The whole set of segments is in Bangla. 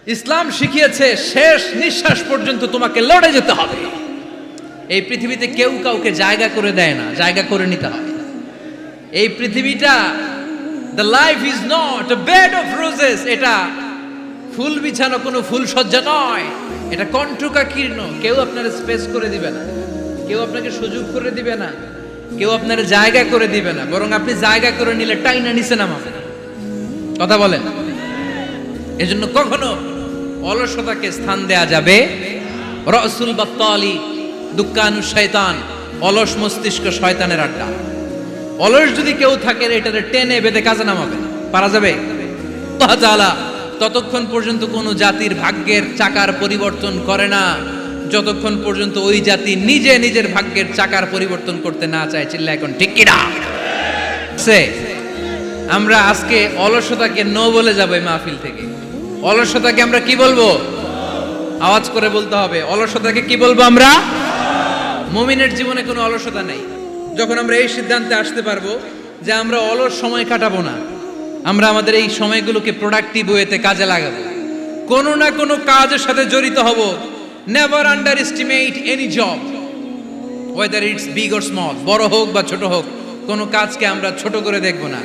ইসলাম শিখিয়েছে শেষ নিঃশ্বাস পর্যন্ত তোমাকে লড়ে যেতে হবে। এই পৃথিবীতে কেউ কাউকে জায়গা করে দেয় না, জায়গা করে নিতে হবে। এই পৃথিবীটা the life is not a bed of roses, এটা ফুল বিছানো কোনো ফুল সজ্জা নয়, এটা কণ্টকাকীর্ণ। কেউ আপনার স্পেস করে দিবে না, কেউ আপনাকে সুযোগ করে দিবে না, কেউ আপনার জায়গা করে দিবে না, বরং আপনি জায়গা করে নিলে টাইনা নিচে নামাবে। কথা বলেন। এজন্য কখনো অলসতাকে স্থান দেয়া যাবে। রসুল বাত্তালি দুক্কানু শয়তান, অলস মস্তিষ্ক শয়তানের আড্ডা। অলস যদি কেউ থাকে এটারে টেনে বেঁধে কাজে নামাবে, পারা যাবে? আল্লাহ তাআলা ততক্ষণ পর্যন্ত কোনো জাতির ভাগ্যের চাকার পরিবর্তন করে না যতক্ষণ পর্যন্ত ওই জাতি নিজে নিজের ভাগ্যের চাকার পরিবর্তন করতে না চায়। চিল্লা এখন ঠিক কিনা? আমরা আজকে অলসতাকে নো বলে যাবো এই মাহফিল থেকে। অলসতাকে আমরা কি বলবো? আওয়াজ করে বলতে হবে। অলসতাকে কি বলবো আমরা? মুমিনের জীবনে কোনো অলসতা নেই। যখন আমরা এই সিদ্ধান্তে আসতে পারবো যে আমরা অলস সময় কাটাবো না, আমরা আমাদের এই সময়গুলোকে প্রোডাক্টিভ ওয়েতে কাজে লাগাবো, কোনো না কোনো কাজের সাথে জড়িত হব। Never under estimate any job, whether it's big or small, বড় হোক বা ছোট হোক, কোনো কাজকে আমরা ছোট করে দেখবো না।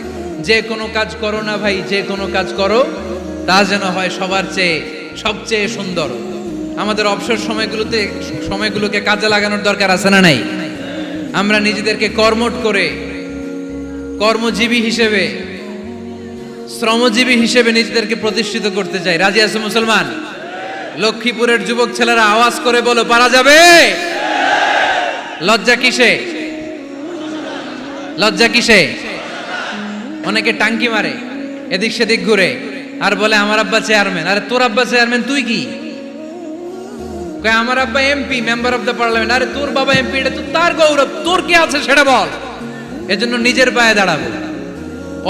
যে কোনো কাজ করো না ভাই, যে কোনো কাজ করো তা যেন হয় সবার চেয়ে সবচেয়ে সুন্দর। আমাদের অবসর সময়গুলোকে কাজে লাগানোর দরকার আছে না নাই? আমরা নিজেদেরকে কর্মঠ করে কর্মজীবী হিসেবে, শ্রমজীবী হিসেবে নিজেদেরকে প্রতিষ্ঠিত করতে চাই। রাজি আছে মুসলমান? লক্ষ্মীপুরের যুবক ছেলেরা আওয়াজ করে বলো, পারা যাবে? লজ্জা কিসে? লজ্জা কিসে? অনেকে টাঙ্কি মারে, এদিক সেদিক ঘুরে আর বলে আমার আব্বা চেয়ারম্যান। আরে তোর আব্বা চেয়ারম্যান, তুই কি? আমার আব্বা MP, member of the parliament. আরে তোর বাবা এমপি, এটা তো তার গৌরব, তোর কি আছে সেটা বল। এজন্য নিজের পায়ে দাঁড়াবো।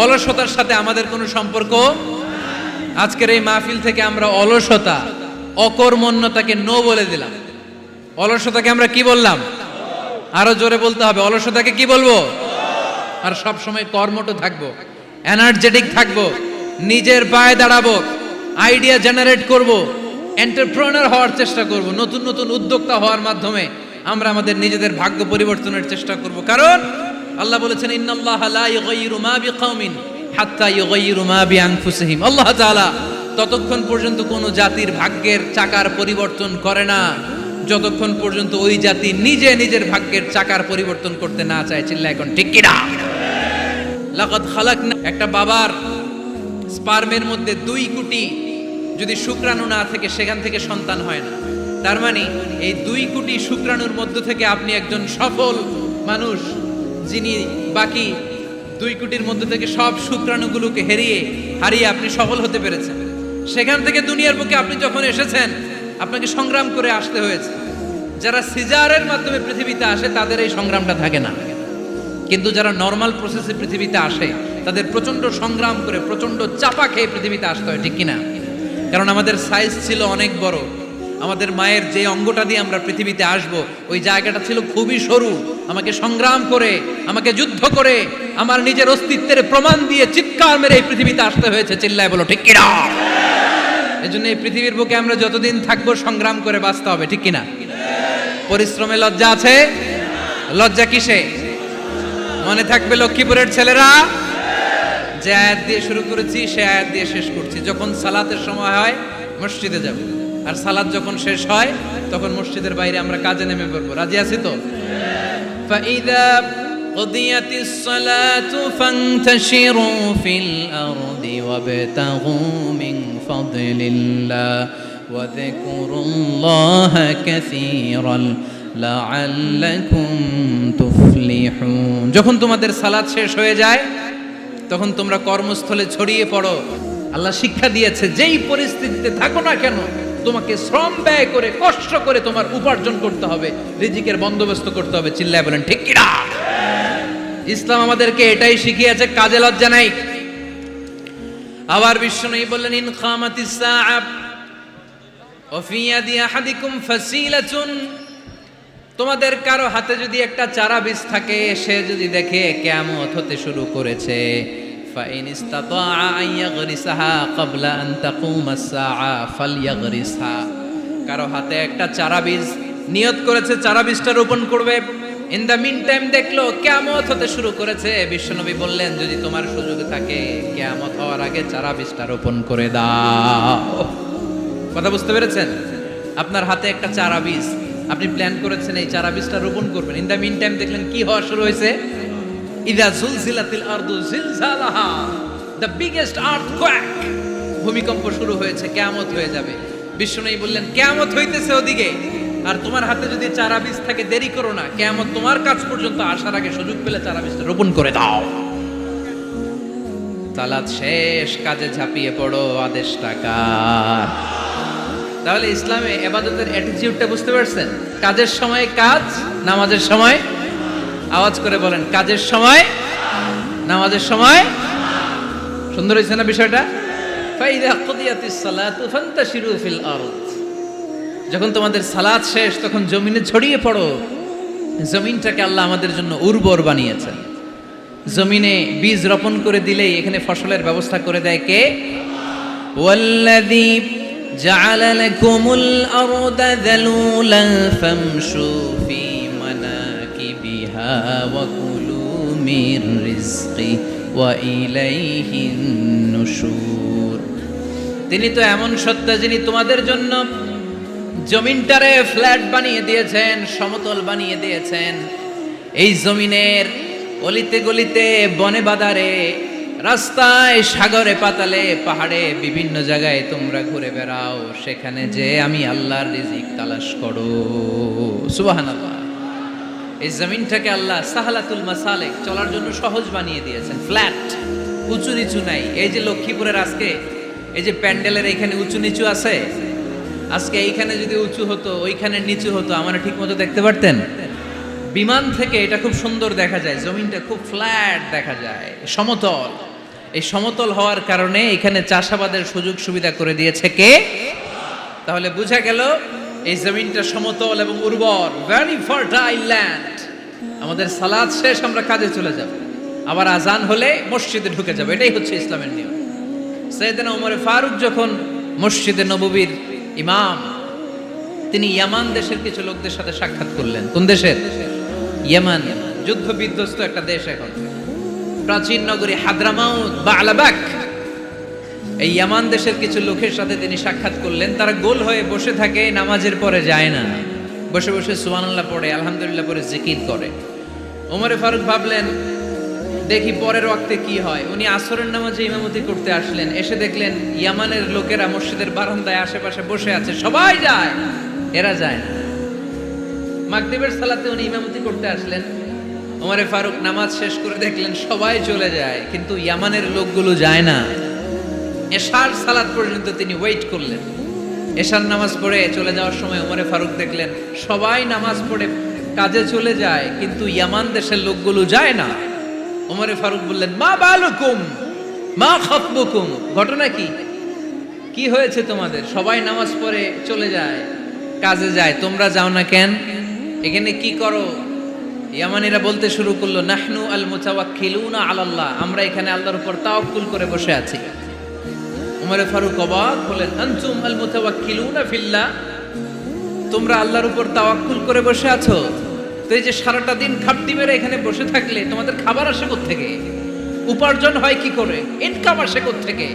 অলসতার সাথে আমাদের কোনো সম্পর্ক। আজকের এই মাহফিল থেকে আমরা অলসতা, অকর্মণ্যতাকে নো বলে দিলাম। অলসতাকে আমরা কি বললাম? আরো জোরে বলতে হবে। অলসতাকে কি বলবো? আর সব সময় কর্মঠ থাকবো, এনার্জেটিক থাকবো, নিজের পায়ে দাঁড়াবো, আইডিয়া জেনারেট করব, এন্টারপ্রেনার হওয়ার চেষ্টা করব, নতুন নতুন উদ্যোক্তা হওয়ার মাধ্যমে আমরা আমাদের নিজেদের ভাগ্য পরিবর্তনের চেষ্টা করব। কারণ আল্লাহ বলেছেন, ইন্নাল্লাহা লা ইউগাইয়িরু মা বিকাওমিন হাত্তা ইউগাইয়িরু মা বিআনফুসিহিম। আল্লাহ তাআলা ততক্ষণ পর্যন্ত কোনো জাতির ভাগ্যের চাকার পরিবর্তন করে না যতক্ষণ পর্যন্ত ওই জাতি নিজে নিজের ভাগ্যের চাকার পরিবর্তন করতে না চায়। চিল্লা এখন ঠিক কিনা? লাকাদ খালাকনা, একটা বাবার স্পার্মের মধ্যে 2 কোটি যদি শুক্রাণু না থেকে সেখান থেকে সন্তান হয় না। তার মানে এই 2 কোটি শুক্রাণুর মধ্য থেকে আপনি একজন সফল মানুষ, যিনি বাকি 2 কোটির মধ্য থেকে সব শুক্রাণুগুলোকে হারিয়ে আপনি সফল হতে পেরেছেন। সেখান থেকে দুনিয়ার বুকে আপনি যখন এসেছেন, আপনাকে সংগ্রাম করে আসতে হয়েছে। যারা সিজারের মাধ্যমে পৃথিবীতে আসে তাদের এই সংগ্রামটা থাকে না, কিন্তু যারা নর্মাল প্রসেসে পৃথিবীতে আসে তাদের প্রচন্ড সংগ্রাম করে, প্রচন্ড চাপা খেয়ে পৃথিবীতে আসতে হয়। ঠিক কিনা? কারণ আমাদের সাইজ ছিল অনেক বড়। আমাদের মায়ের যে অঙ্গটা দিয়ে আমরা পৃথিবীতে আসব, ওই জায়গাটা ছিল খুবই সরু। আমাকে সংগ্রাম করে, আমাকে যুদ্ধ করে, আমার নিজের অস্তিত্বের প্রমাণ দিয়ে চিৎকার মেরে এই পৃথিবীতে আসতে হয়েছে। চিল্লায় বলো ঠিক কিনা? এজন্য এই পৃথিবীর বুকে আমরা যতদিন থাকবো সংগ্রাম করে বাঁচতে হবে। ঠিক কিনা? পরিশ্রমে লজ্জা আছে? লজ্জা কিসে? মনে থাকবে লক্ষ্মীপুরের ছেলেরা, যে আয়াত দিয়ে শুরু করেছি সে আয়াত দিয়ে শেষ করছি। যখন সালাতের সময় হয় মসজিদে যাব, আর সালাত যখন শেষ হয় তখন মসজিদের বাইরে আমরা কাজে নেমে পড়বো। রাজি আছি তো? ফাইদা কুদিয়াতিস সালাতু ফান্তাশিরু ফিল আরদি ওয়াবতাগু মিন ফাদলিল্লাহ ওয়া যিকুরুল্লাহা কাসীরান লাআল্লাকুম তুফলিহুন। যখন তোমাদের সালাত শেষ হয়ে যায় তখন তোমরা কর্মস্থলে ছড়িয়ে পড়ো। আল্লাহ শিক্ষা দিয়েছে, যেই পরিস্থিতিতে থাকো না কেন তোমাকে শ্রম ব্যয় করে, কষ্ট করে তোমার উপার্জন করতে হবে, রিজিকের বন্দোবস্ত করতে হবে। চিল্লায় বলেন ঠিক কিনা? ইসলাম আমাদেরকে এটাই শিখিয়েছে, কাজে লজ্জা নাই। আবার বিশ্বনবী বললেন, ইন খামাতিস সাআ ওয়া ফি ইয়াদি আহাদিকুম ফাসিলাতুন, তোমাদের কারো হাতে যদি একটা চারা বীজ থাকে, সে যদি দেখে কিয়ামত হতে শুরু করেছে, ফাইন ইসতাতাআ আন ইয়াগরিসাহা ক্বাবলা আন তাকুমাস সাআ ফালইয়াগরিসহা। কারো হাতে একটা চারা বীজ নিয়ত করেছে, চারা বীজটা রোপণ করবে। ইন দ্য মিন টাইম দেখলো কিয়ামত হতে শুরু করেছে। বিশ্বনবী বললেন, যদি তোমার সুযোগ থাকে কিয়ামত হওয়ার আগে চারা বীজটা রোপণ করে দাও। কথা বুঝতে পেরেছেন? আপনার হাতে একটা চারা বীজ, আপনি প্ল্যান করেছেন এই চারা বীজটা রোপণ করবেন। ইন দ্য মিন টাইম দেখলেন কি হওয়া শুরু হয়েছে? ইযা জুলজিলাতিল আরদু জিলজালাহা, দ্য বিগেস্ট আর্থকোয়েক, ভূমিকম্প শুরু হয়েছে, কিয়ামত হয়ে যাবে। বিশ্বনবী বললেন, কিয়ামত হইতেছে ওদিকে, আর তোমার হাতে যদি চারা বীজ থাকে দেরি করো না, কিয়ামত তোমার কাছ পর্যন্ত আসার আগে সুযোগ পেলে চারা বীজটা রোপণ করে দাও। সালাত শেষ, কাজে ঝাঁপিয়ে পড়ো, আদেশটা কার? তাহলে ইসলামে ইবাদতের অ্যাটিটিউডটা বুঝতে পারছেন? কাজের সময় কাজ, নামাজের সময়, আওয়াজ করে বলেন, কাজের সময়, নামাজের সময়। সুন্দর হয়েছে না বিষয়টা? ফাইদা কুদিয়াতিস সালাতু ফান্তাশিরু ফিল আরদ, যখন তোমাদের সালাত শেষ তখন জমিনে ছড়িয়ে পড়ো। জমিনটাকে আল্লাহ আমাদের জন্য উর্বর বানিয়েছেন। জমিনে বীজ রোপণ করে দিলেই এখানে ফসলের ব্যবস্থা করে দেয় কে? ওয়াল্লাযী জাআলা লাকুমুল আরদা যালুলান ফামশু ফি মানাকিবিহা ওয়া কুলু মির রিজকি ওয়া ইলাইহিন নুশুর। তিনি তো এমন সত্তা যিনি তোমাদের জন্য জমিনটারে ফ্ল্যাট বানিয়ে দিয়েছেন, সমতল বানিয়ে দিয়েছেন। এই জমিনের অলিতে গলিতে, বনে বাদারে, রাস্তায়, সাগরে, পাতালে, পাহাড়ে, বিভিন্ন জায়গায় তোমরা ঘুরে বেড়াও, সেখানে যে আমি আল্লাহর রিজিক তালাশ করো। সুবহানাল্লাহ। এই জমিনটাকে আল্লাহ সাহালাতুল মাসালিক, চলার জন্য সহজ বানিয়ে দিয়েছেন, ফ্ল্যাট, উঁচু নিচু নাই। এই যে লক্ষ্মীপুরের আজকে এই যে প্যান্ডেলের এখানে উঁচু নিচু আছে, আজকে এইখানে যদি উঁচু হতো ওইখানে নিচু হতো, আমরা ঠিক মতো দেখতে পারতেন? বিমান থেকে এটা খুব সুন্দর দেখা যায়, জমিনটা খুব ফ্ল্যাট দেখা যায়, সমতল। এই সমতল হওয়ার কারণে এখানে চাষাবাদের সুযোগ সুবিধা করে দিয়েছে কে? তাহলে বোঝা গেল এই জমিনটা সমতল এবং উর্বর, ভেরি ফার্টাইল ল্যান্ড। আমাদের সালাত শেষ আমরা কাজে চলে যাব, আবার আজান হলে মসজিদে ঢুকে যাব। এটাই হচ্ছে ইসলামের নিয়ম। সাইয়েদনা ওমর ফারুক যখন মসজিদে নববীর ইমাম, তিনি ইয়ামান দেশের কিছু লোকদের সাথে সাক্ষাৎ করলেন। কোন দেশের? ইয়ামান, যুদ্ধ বিধ্বস্ত একটা দেশ এখন। প্রাচীন নগরী হাদ্রামাউত বা আলাবাক, এই ইয়ামান দেশের কিছু লোকের সাথে তিনি সাক্ষাৎ করলেন। তারা গোল হয়ে বসে থাকে, নামাজের পরে যায় না, বসে বসে সুবহানাল্লাহ পড়ে, আলহামদুলিল্লাহ পড়ে জিকির করে। ওমরে ফারুক ভাবলেন, দেখি পরের ওয়াক্তে কি হয়। উনি আসরের নামাজে ইমামতি করতে আসলেন, এসে দেখলেন ইয়ামানের লোকেরা মসজিদের বারান্দায় আশেপাশে বসে আছে, সবাই যায়, এরা যায় না। মাগরিবের সালাতে উনি ইমামতি করতে আসলেন, ওমরে ফারুক নামাজ শেষ করে দেখলেন সবাই চলে যায়, কিন্তু ইয়ামানের লোকগুলো যায় না। এশার সালাত পর্যন্ত তিনি ওয়েট করলেন। এশার নামাজ পড়ে চলে যাওয়ার সময় ওমরে ফারুক দেখলেন সবাই নামাজ পড়ে কাজে চলে যায়, কিন্তু ইয়ামান দেশের লোকগুলো যায় না। ওমরে ফারুক বললেন, মা বালুকুম মা খাতবুকুম, ঘটনা কি? কি হয়েছে তোমাদের? সবাই নামাজ পড়ে চলে যায়, কাজে যায়, তোমরা যাও না কেন? এখানে কি করো? ইয়ামানিরা বলতে শুরু করলো, নাহনু আল মুতাওয়াক্কিলুনা আলাল্লাহ, আমরা এখানে আল্লাহর উপর তাওয়াক্কুল করে বসে আছি। ওমরে ফারুক অবাক হলেন, আনতুম আল মুতাওয়াক্কিলুনা ফিল্লাহ, তোমরা আল্লাহর উপর তাওয়াক্কুল করে বসে আছো? তো এই যে সারাটা দিন খাপটি মেরে এখানে বসে থাকলে তোমাদের খাবার আসে কোত্থেকে? উপার্জন হয় কি করে? ইনকাম আসে কোত্থেকে?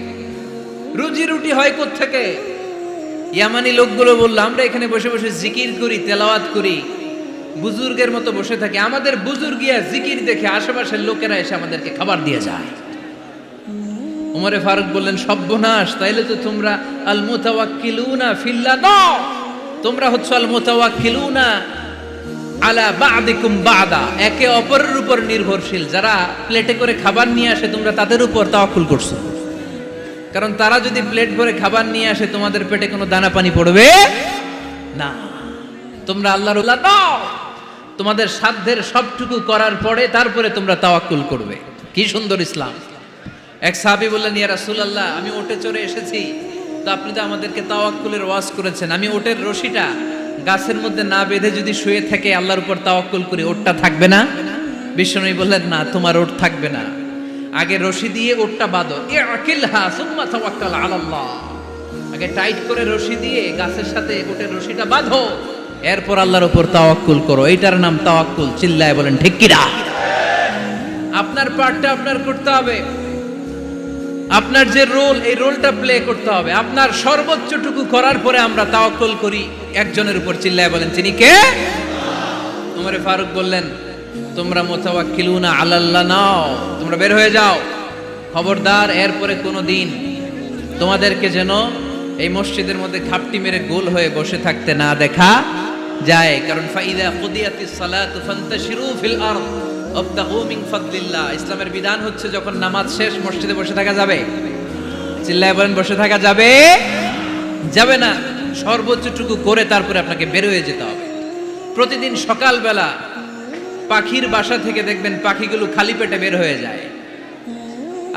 রুজি রুটি হয় কোত্থেকে? ইয়ামানি লোকগুলো বলল, আমরা এখানে বসে বসে জিকির করি, তেলাওয়াত করি, বুজুর্গের মতো বসে থাকি। আমাদের বুজুর্গিয়া জিকির দেখে আশেপাশের লোকেরা এসে আমাদেরকে খাবার দিয়ে যায়। ওমরে ফারুক বললেন, সর্বনাশ, তাইলে তো তোমরা আল মুতাওয়াক্কিলুনা ফিল্লাহ নও, তোমরা হচ্ছে আল মুতাওয়াক্কিলুনা আলা বা'দিকুম বা'দা, একে অপরের উপর নির্ভরশীল। যারা প্লেটে করে খাবার নিয়ে আসে তোমরা তাদের উপর তাওয়াক্কুল করছো, কারণ তারা যদি প্লেট ভরে খাবার নিয়ে আসে তোমাদের পেটে কোনো দানা পানি পড়বে না। তোমরা আল্লাহর উল্লাহ নাও, তোমাদের সাধ্যের সবটুকু করার পরে তারপরে তোমরা তাওয়াক্কুল করবে। কি সুন্দর ইসলাম! এক সাহাবী বললেন, ইয়া রাসূলুল্লাহ, আমি ওটে চড়ে এসেছি, তো আপনি তো আমাদেরকে তাওয়াক্কুলের ওয়াজ করেছেন, আমি ওটের রশিটা গাছের মধ্যে না বেঁধে যদি শুয়ে থাকে আল্লাহর উপর তাওয়াক্কুল করি, ওটটা থাকবে না? বিশ্বনবী বললেন, না, তোমার ওট থাকবে না। আগে রশি দিয়ে ওটটা বাঁধো, ইআকিলহা সুম্মা তাওয়াক্কাল আলাল্লাহ। আগে টাইট করে রশি দিয়ে গাছের সাথে ওটের রশিটা বাঁধো, এরপর আল্লাহর উপর তাওয়াক্কুল করো। এইটার নাম তাওয়াক্কুল। চিল্লায় বলেন ঠিক কিনা? আপনার পার্টটা আপনার করতে হবে, আপনার যে রোল, এই রোলটা প্লে করতে হবে। আপনার সর্বোচ্চটুকু করার পরে আমরা তাওয়াক্কুল করি একজনের উপর। চিল্লায় বলেন তিনি কে? ওমর ফারুক বললেন, তোমরা মুতাওয়াক্কিলুনা আলাল্লাহ নাও, তোমরা বের হয়ে যাও। খবরদার এরপরে কোনো দিন তোমাদেরকে যেন এই মসজিদের মধ্যে ঘাপটি মেরে গোল হয়ে বসে থাকতে না দেখা যায়। কারণ ফাইদা কুদিয়াতিস সালাতু ফান্তাশিরু ফিল আরদ ওয়াবতাগু মিন ফাদলিল্লাহ। ইসলামের বিধান হচ্ছে যখন নামাজ শেষ মসজিদে বসে থাকা যাবে। চিল্লায় বলেন বসে থাকা যাবে? যাবে না। সর্বোচ্চটুকু করে তারপরে আপনাকে বের হয়ে যেতে হবে। প্রতিদিন সকালবেলা পাখির বাসা থেকে দেখবেন পাখিগুলো খালি পেটে বের হয়ে যায়।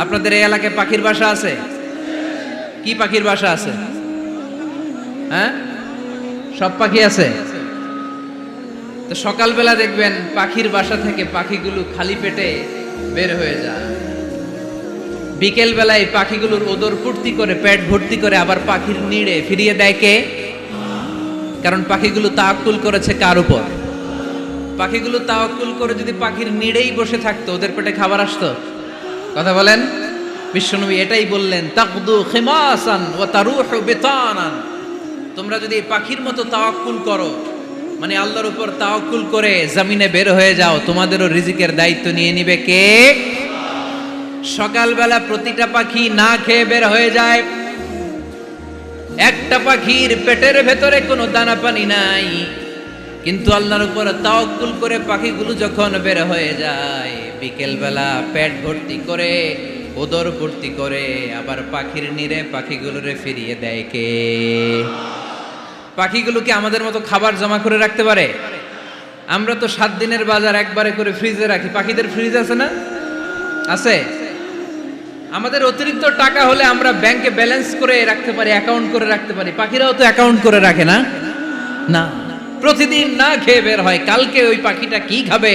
আপনাদের এই এলাকায় পাখির বাসা আছে? কি পাখির বাসা আছে? হ্যাঁ, সব পাখি আছে। তো সকালবেলা দেখবেন পাখির বাসা থেকে পাখিগুলো খালি পেটে বের হয়ে যায়। বিকেল বেলায় পাখিগুলোর ওদর পূর্তি করে পেট ভর্তি করে আবার পাখির নিড়ে ফিরিয়ে দেয় কে? কারণ পাখিগুলো তাওয়াক্কুল করেছে কার উপর? পাখিগুলো তাওয়াক্কুল করে যদি পাখির নিড়েই বসে থাকতো, ওদের পেটে খাবার আসতো? কথা বলেন। বিশ্বনবী এটাই বললেন, তাকদু খিমাসান ওয়া তারুহু বিতানান। তোমরা যদি পাখির মতো তাওয়াক্কুল করো, মানে আল্লাহর উপর তাওয়াক্কুল করে জমিনে বের হয়ে যাও, তোমাদেরও রিজিকের দায়িত্ব নিয়ে নিবে কে? সকালবেলা প্রতিটা পাখি না খেয়ে বের হয়ে যায়। একটা পাখির পেটের ভেতরে কোনো দানা পানি নাই, কিন্তু আল্লাহর উপর তাওয়াক্কুল করে পাখিগুলো যখন বের হয়ে যায়, বিকেল বেলা পেট ভর্তি করে ওদর ভর্তি করে আবার পাখির নিরে পাখিগুলোরে ফিরিয়ে দেয় কে? পাখিগুলো কি আমাদের মতো খাবার জমা করে রাখতে পারে? আমরা তো 7 দিনের বাজার একবারে করে ফ্রিজে রাখি। পাখিদের ফ্রিজ আছে না? আছে। আমাদের অতিরিক্ত টাকা হলে আমরা ব্যাংকে ব্যালেন্স করে রাখতে পারি, অ্যাকাউন্ট করে রাখতে পারি। পাখিরাও তো অ্যাকাউন্ট করে রাখে না? না, প্রতিদিন না খেয়ে বের হয়। কালকে ওই পাখিটা কি খাবে,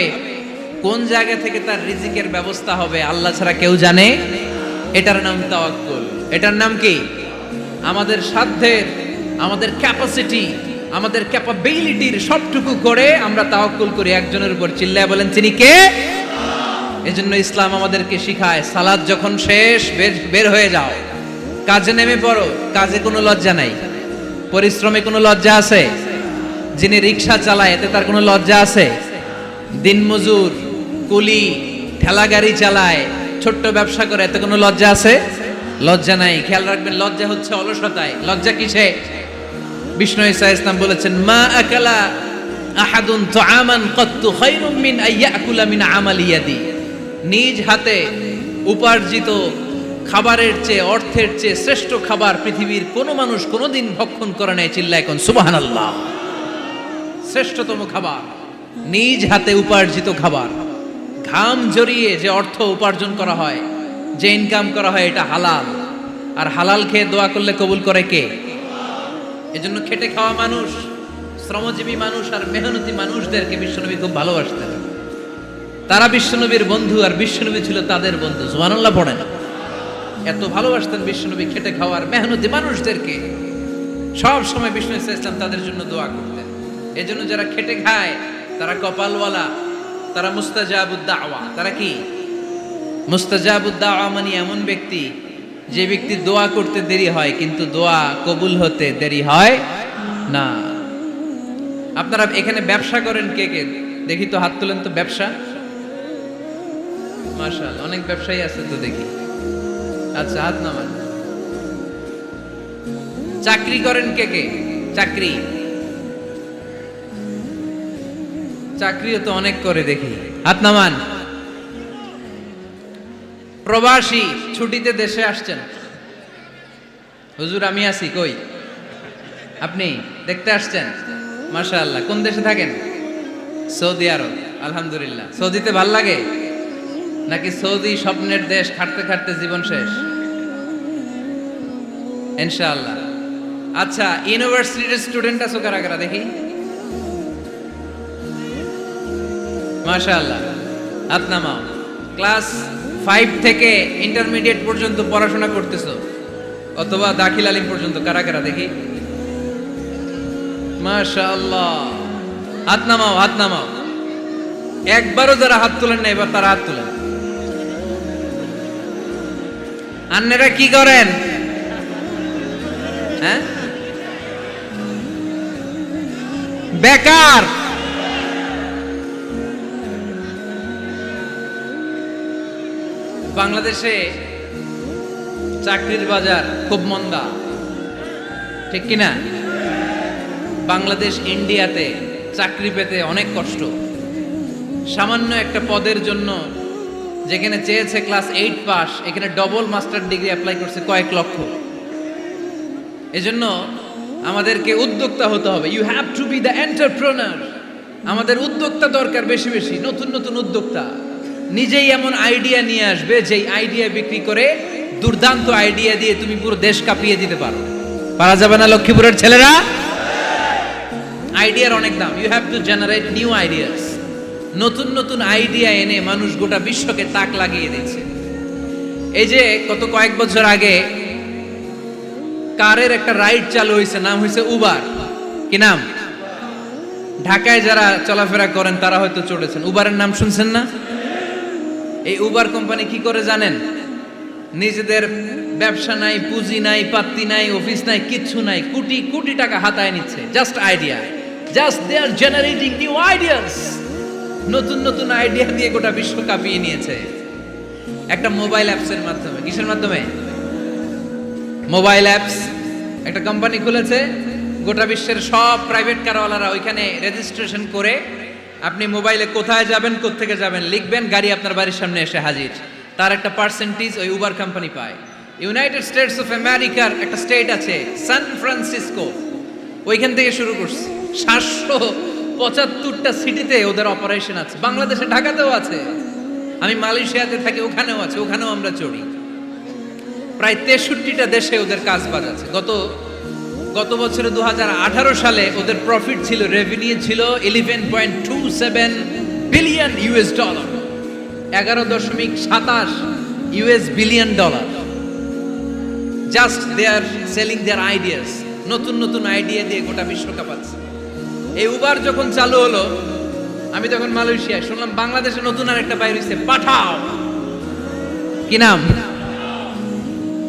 কোন জায়গা থেকে তার রিজিকের ব্যবস্থা হবে আল্লাহ ছাড়া কেউ জানে। এটার নাম তাওয়াক্কুল। এটার নাম কি? আমাদের সাধ্যের, আমাদের ক্যাপাসিটি, আমাদের ক্যাপাবিলিটির সবটুকু করে আমরা তাওয়াক্কুল করি একজনের উপর। চিল্লায় বলেন তিনি কে? এজন্য ইসলাম আমাদেরকে শিখায়, সালাত যখন শেষ বের হয়ে যাও, কাজে নেমে পড়ো। কাজে কোনো লজ্জা নাই, পরিশ্রমে কোনো লজ্জা আছে? যিনি রিক্সা চালায় এতে তার কোনো লজ্জা আছে? দিনমজুর, কুলি, ঠেলা গাড়ি চালায়, ছোট্ট ব্যবসা করে, এতে কোনো লজ্জা আছে? লজ্জা নাই। খেয়াল রাখবেন, লজ্জা হচ্ছে অলসতায়। লজ্জা কিসে? বিষ্ণু ঈসা ইসলাম বলেছেন, মা আকালা আহাদুন তুআমান কাত্তু খায়রুম মিন আইয়াকুলা মিন আমালি ইয়াদি। নিজ হাতে উপার্জিত খাবারের চেয়ে, অর্থের চেয়ে শ্রেষ্ঠ খাবার পৃথিবীর কোনো মানুষ কোনোদিন ভক্ষণ করে নাই। চিল্লায় কোন সুবহানাল্লাহ। শ্রেষ্ঠতম খাবার নিজ হাতে উপার্জিত খাবার। ঘাম জড়িয়ে যে অর্থ উপার্জন করা হয়, যে ইনকাম করা হয়, এটা হালাল। আর হালাল খেয়ে দোয়া করলে কবুল করে কে? এজন্য খেটে খাওয়া মানুষ, শ্রমজীবী মানুষ আর মেহনতি মানুষদেরকে বিশ্বনবী খুব ভালোবাসতেন। তারা বিশ্বনবীর বন্ধু আর বিশ্বনবী ছিল তাদের বন্ধু। সুবহানাল্লাহ পড়েন। এত ভালোবাসতেন বিশ্বনবী খেটে খাওয়ার মেহনতি মানুষদেরকে। সব সময় বিষ্ণু ইসলাম তাদের জন্য দোয়া করতেন। এজন্য যারা খেটে খায় তারা কপালওয়ালা, তারা মুস্তাজাবুদ দাওয়া। তারা কি? মুস্তাজাবুদ দাওয়া মানে এমন ব্যক্তি যে ব্যক্তি দোয়া করতে দেরি হয় কিন্তু দোয়া কবুল হতে দেরি হয় না। আপনারা এখানে ব্যবসা করেন কে কে? দেখি তো, হাত তোলেন তো। ব্যবসা, মাশাআল্লাহ, অনেক ব্যবসায়ী আছে তো দেখি। আচ্ছা, হাত নামান। চাকরি করেন কে কে? চাকরি, চাকরিও তো অনেক করে দেখি, হাত নামান। প্রবাসী, ছুটিতে দেশে আসছেন। হুজুর আমি আছি, কই? আপনি দেখতে আসছেন? মাশাআল্লাহ। কোন দেশে থাকেন? সৌদি আরব। আলহামদুলিল্লাহ। সৌদিতে ভাল লাগে নাকি সৌদি স্বপ্নের দেশ, খাটতে খাটতে জীবন শেষ? ইনশাআল্লাহ। আচ্ছা, ইউনিভার্সিটির স্টুডেন্ট আছো কারা কারা দেখি? মাশাআল্লাহ, হাত নামাও। ক্লাস 5 থেকে ইন্টারমিডিয়েট পর্যন্ত পড়াশোনা করতেছো অথবা দাখিল আলিম পর্যন্ত, কারা কারা দেখি? মাশাআল্লাহ, হাত নামাও, হাত নামাও। একবারও যারা হাত তোলেন না এবার তারা হাত তোলেন। আন্নেরা কি করেন? হ্যাঁ, বেকার। বাংলাদেশে চাকরির বাজার খুব মন্দা, ঠিক কিনা? বাংলাদেশ ইন্ডিয়াতে চাকরি পেতে অনেক কষ্ট। সামান্য একটা পদের জন্য যেখানে চেয়েছে ক্লাস 8 পাস, এখানে ডবল মাস্টার ডিগ্রি অ্যাপ্লাই করছে কয়েক লক্ষ। এজন্য আমাদেরকে উদ্যোক্তা হতে হবে। You have to be the entrepreneur. আমাদের উদ্যোক্তা দরকার, বেশি বেশি নতুন নতুন উদ্যোক্তা। নিজেই এমন আইডিয়া নিয়ে আসবে যেই আইডিয়া বিক্রি করে দুর্দান্ত আইডিয়া দিয়ে তুমি পুরো দেশ কাঁপিয়ে দিতে পারো। পারা যাবে না লক্ষ্মীপুরের ছেলেরা? আইডিয়ার অনেক দাম। You have to generate new ideas. নতুন নতুন আইডিয়া এনে মানুষ গোটা বিশ্বকে তাক লাগিয়ে দিচ্ছে। এই যে কত কয়েক বছর আগে কারের একটা রাইড চালু হয়েছে, নাম হয়েছে উবার। কি নাম? ঢাকায় যারা চলাফেরা করেন তারা হয়তো চড়েছেন। উবারের নাম শুনছেন না? এই উবার কোম্পানি কি করে জানেন? নিজেদের ব্যবসা নাই, পুঁজি নাই, পাত্তি নাই, অফিস নাই, কিচ্ছু নাই, কোটি কোটি টাকা হাতায় নিচ্ছে। Just idea, just they are generating new ideas. নতুন নতুন আইডিয়া দিয়ে গোটা বিশ্ব কাঁপিয়ে নিয়েছে একটা মোবাইল অ্যাপসের মাধ্যমে। কিসের মাধ্যমে? Mobile apps. একটা কোম্পানি খুলেছে, গোটা বিশ্বের সব প্রাইভেট কারওয়ালারা ওইখানে রেজিস্ট্রেশন করে আপনি মোবাইলে কোথায় যাবেন, কোত্থেকে যাবেন লিখবেন, গাড়ি আপনার বাড়ির সামনে এসে হাজির। তার একটা পার্সেন্টেজ ওই উবার কোম্পানি পায়। ইউনাইটেড স্টেটস অফ আমেরিকার একটা স্টেট আছে সান ফ্রান্সিসকো, ওইখান থেকে শুরু করছে। 775টা সিটিতে ওদের অপারেশন আছে। বাংলাদেশে ঢাকাতেও আছে। আমি মালয়েশিয়াতে থাকি, ওখানেও আছে, ওখানেও আমরা চড়ি। প্রায় 63টা দেশে ওদের কাজ বাজ আছে। গত বছরে 2018 সালে ওদের প্রফিট ছিল, রেভিনিউ ছিল 11.27 billion US dollar, 11.27 US billion dollar. Just they are selling their ideas. নতুন নতুন আইডিয়া দিয়ে গোটা বিশ্ব কাঁপাচ্ছে। এই উবার যখন চালু হলো, আমি তখন মালয়েশিয়ায় শুনলাম বাংলাদেশে নতুন আরেকটা বাইর হইছে, পাঠাও। কি নাম?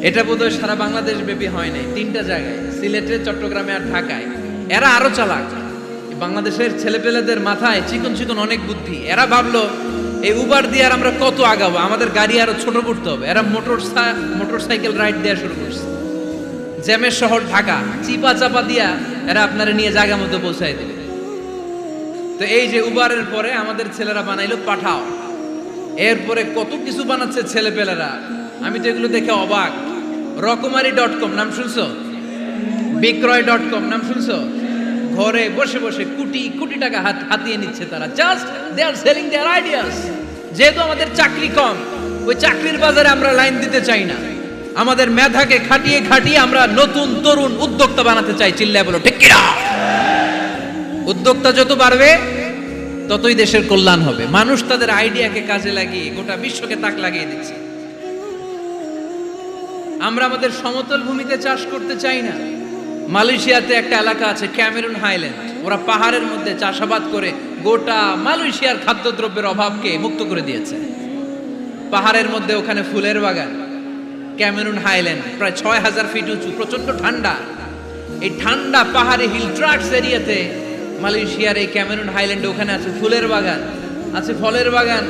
এটা বোধহয় সারা বাংলাদেশ ব্যাপী হয় নাই, 3টা জায়গায়, সিলেটে, চট্টগ্রামে আর ঢাকায়। এরা আরো চালাক। বাংলাদেশের ছেলেপেলেদের মাথায় চিকন চিকন অনেক বুদ্ধি। এরা ভাবলো এই উবার দিয়ে আর আমরা কত আগাবো, আমাদের গাড়ি আরো ছোট করতে হবে। এরা মোটরসাইকেল রাইড দেওয়া শুরু করছে। জ্যামের শহর ঢাকা, চিপা চাপা দিয়া এরা আপনারা নিয়ে জায়গা মতো পৌঁছায় দেবে। তো এই যে উবারের পরে আমাদের ছেলেরা বানাইলো পাঠাও। এরপরে কত কিছু বানাচ্ছে ছেলেপেলেরা, আমি তো এগুলো দেখে অবাক। রকমারি.com নাম শুনছো? বিক্রয়.com নাম শুনছো? ঘরে বসে বসে কোটি কোটি টাকা হাতিয়ে নিচ্ছে তারা। Just they are selling their ideas. যেহেতু আমাদের চাকরি কম, ওই চাকরির বাজারে আমরা লাইন দিতে চাই না। আমাদের মেধাকে খাটিয়ে খাটিয়ে আমরা নতুন তরুণ উদ্যোক্তা বানাতে চাই। চিল্লায় বলো ঠিক কিনা? উদ্যোক্তা যত বাড়বে ততই দেশের কল্যাণ হবে। মানুষ তাদের আইডিয়াকে কাজে লাগিয়ে গোটা বিশ্বকে তাক লাগিয়ে দিচ্ছে। আমরা আমাদের সমতল ভূমিতে চাষ করতে চাই না। মালয়েশিয়াতে একটা এলাকা আছে ক্যামেরুন হাইল্যান্ড, ওরা পাহাড়ের মধ্যে চাষাবাদ করে গোটা মালয়েশিয়ার খাদ্যদ্রব্যের অভাবকে মুক্ত করে দিয়েছে। পাহাড়ের মধ্যে ওখানে ফুলের বাগান, ক্যামেরুন হাইল্যান্ড প্রায় 6000 ফিট উঁচু, প্রচন্ড ঠান্ডা। এই ঠান্ডা পাহাড়ি হিল ট্রাক্স এরিয়াতে মালয়েশিয়ার এই ক্যামেরুন হাইল্যান্ডে ওখানে আছে ফুলের বাগান, আছে ফলের বাগান,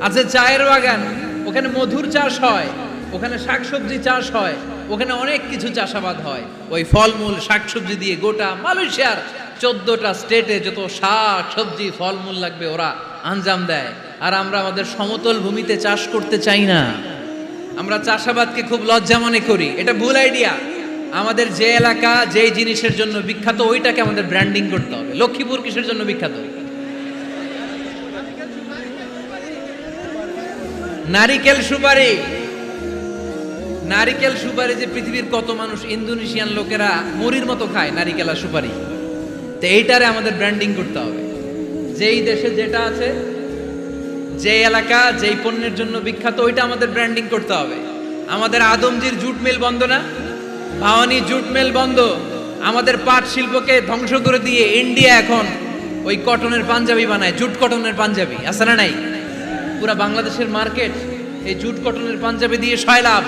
আছে চায়ের বাগান, ওখানে মধুর চাষ হয়, ওখানে শাকসবজি চাষ হয়, ওখানে অনেক কিছু চাষাবাদ হয়। ওই ফলমূল শাকসবজি দিয়ে গোটা মালয়েশিয়ার 14টা স্টেটে যত শাক সবজি ফলমূল লাগবে ওরা আঞ্জাম দেয়। আর আমরা আমাদের সমতল ভূমিতে চাষ করতে চাই না। আমরা চাষাবাদকে খুব লজ্জা মনে করি। এটা ভুল আইডিয়া। আমাদের যে এলাকা যেই জিনিসের জন্য বিখ্যাত ওইটাকে আমাদের ব্র্যান্ডিং করতে হবে। লক্ষ্মীপুর কিসের জন্য বিখ্যাত? নারিকেল সুপারি। নারিকেল সুপারি যে পৃথিবীর কত মানুষ, ইন্দোনেশিয়ান লোকেরা মুড়ির মতো খায় নারিকেল আর সুপারি। তো এইটারে আমাদের ব্র্যান্ডিং করতে হবে। যেই দেশে যেটা আছে যে এলাকা যেই পণ্যের জন্য বিখ্যাত ওইটা আমাদের ব্র্যান্ডিং করতে হবে। আমাদের আদমজির জুট মিল বন্ধ না, ভাওয়ানি জুট মিল বন্ধ। আমাদের পাট শিল্পকে ধ্বংস করে দিয়ে ইন্ডিয়া এখন ওই কটনের পাঞ্জাবি বানায়, জুট কটনের পাঞ্জাবি, আছে না নাই? পুরা বাংলাদেশের মার্কেট এই জুট কটনের পাঞ্জাবি দিয়ে সয়লাভ।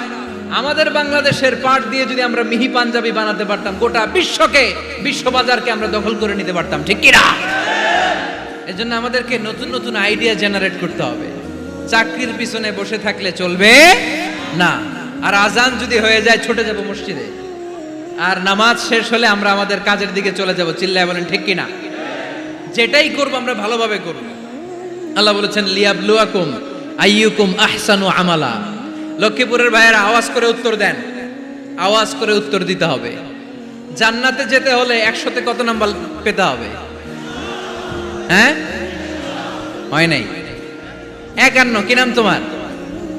আমাদের বাংলাদেশের পাট দিয়ে যদি আমরা মিহি পাঞ্জাবি বানাতে পারতাম, গোটা বিশ্ববাজারকে আমরা দখল করে নিতে পারতাম, ঠিক কিনা? এজন্য আমাদেরকে নতুন নতুন আইডিয়া জেনারেট করতে হবে। চাকরির পিছনে বসে থাকলে চলবে না। আর আজান যদি হয়ে যায় ছুটে যাব মসজিদে, আর নামাজ শেষ হলে আমরা আমাদের কাজের দিকে চলে যাব। চিল্লায় বলেন ঠিক কিনা? যেটাই করব আমরা ভালোভাবে করব। আল্লাহ বলেছেন লিয়াবলুয়াকুম আইয়ুকুম আহসানু আমালা। লক্ষ্মীপুরের ভাইয়েরা আওয়াজ করে উত্তর দেন, আওয়াজ করে উত্তর দিতে হবে। জান্নাতে যেতে হলে 100তে কত নাম্বার পেতে হবে? হ্যাঁ, হয় নাই 51। কি নাম তোমার?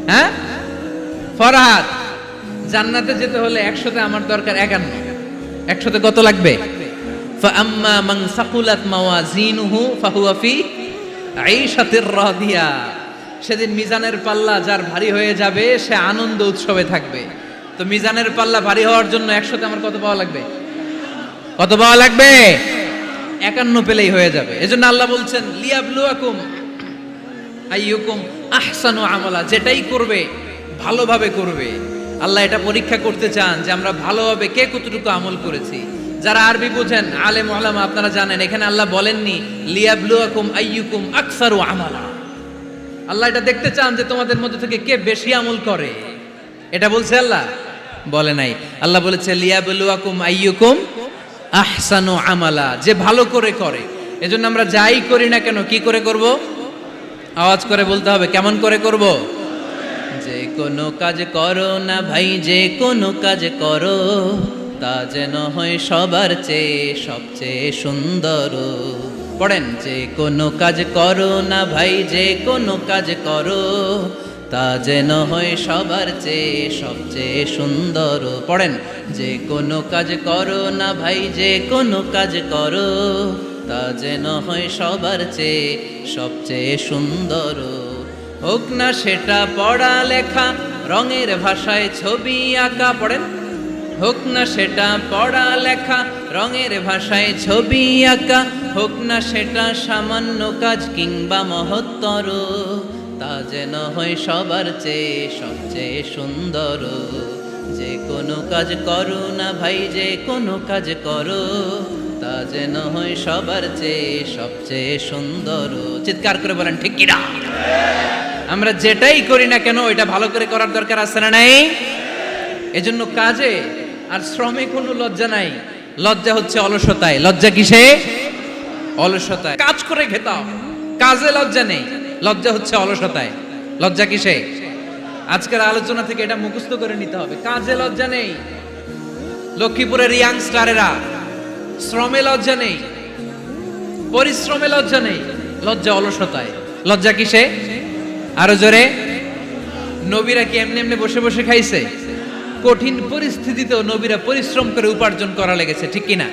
হ্যাঁ, ফরহাদ। জান্নাতে যেতে হলে 100তে আমার দরকার 51। 100তে কত লাগবে? ফাআম্মা মান সাকুলাত মাওয়াজিনুহু ফাহুয়া ফি আইশাতির রাদিয়া। সেদিন মিজানের পাল্লা যার ভারী হয়ে যাবে সে আনন্দ উৎসবে থাকবে। তো মিজানের পাল্লা ভারী হওয়ার জন্য 100তে আমার কত পাওয়া লাগবে? কত পাওয়া লাগবে? 51 পেলেই হয়ে যাবে। এজন্য আল্লাহ বলছেন লিয়াবলুয়াকুম আইয়ুকুম আহসানু আমালা। যেটাই করবে ভালোভাবে করবে। আল্লাহ এটা পরীক্ষা করতে চান যে আমরা ভালোভাবে কে কতটুকু আমল করেছি। যারা আরবি বুঝেন আলেম ওলামা আপনারা জানেন, এখানে আল্লাহ বলেননি লিয়াবলুয়াকুম আইয়ুকুম আকসারু আমালা। আল্লাহ এটা দেখতে চান যে তোমাদের মধ্যে থেকে কে বেশি আমল করে। এটা বলছে আল্লাহ? বলে নাই। আল্লাহ বলেছে লিয়াবলুয়াকুম আইয়ুকুম আহসানু আমালা, যে ভালো করে করে। এজন্য আমরা যাই করি না কেন কি করে করব? আওয়াজ করে বলতে হবে। কেমন করে করব? যে কোনো কাজ করো না ভাই, যে কোনো কাজ করো তা যেন হয় সবার চেয়ে সবচেয়ে সুন্দর। পড়েন, যে কোনো কাজ করো না ভাই, যে কোনো কাজ করো তা যেন হয় সবার চেয়ে সবচেয়ে সুন্দর। পড়েন, যে কোনো কাজ করো না ভাই, যে কোনো কাজ করো তা যেন হয় সবার চেয়ে সবচেয়ে সুন্দর। হোক না সেটা পড়া লেখা, রঙের ভাষায় ছবি আঁকা। পড়েন, হোক না সেটা পড়া লেখা, রঙের ভাষায় ছবি আঁকা। হোক না সেটা সামান্য কাজ কিংবা মহত্তর, তা যেন হয় সবার চেয়ে সবচেয়ে সুন্দর। যে কোনো কাজ করো না ভাই, যে কোনো কাজ করো তা যেন হয় সবার চেয়ে সবচেয়ে সুন্দর। চিৎকার করে বলেন ঠিক কিনা? আমরা যেটাই করি না কেন ওইটা ভালো করে করার দরকার আছে না নাই? এজন্য কাজে আর শ্রমে কোনো লজ্জা নাই। লজ্জা হচ্ছে অলসতায়। লজ্জা কিসে? অলসতায়। কাজ করে খেতাম, কাজে লজ্জা নেই। লজ্জা হচ্ছে অলসতায়। লজ্জা কিসে? আজকের আলোচনা থেকে এটা মুখস্থ করে নিতে হবে। কাজে লজ্জা নেই। লক্ষ্মীপুরের ইয়াংস্টারেরা শ্রমে লজ্জা নেই, পরিশ্রমে লজ্জা নেই। লজ্জা অলসতায়। লজ্জা কিসে? আরো জোরে। নবীরা কি এমনি এমনি বসে বসে খাইছে? কঠিন পরিস্থিতিতেও নবীরা পরিশ্রম করে উপার্জন করা লেগেছে, ঠিক কিনা?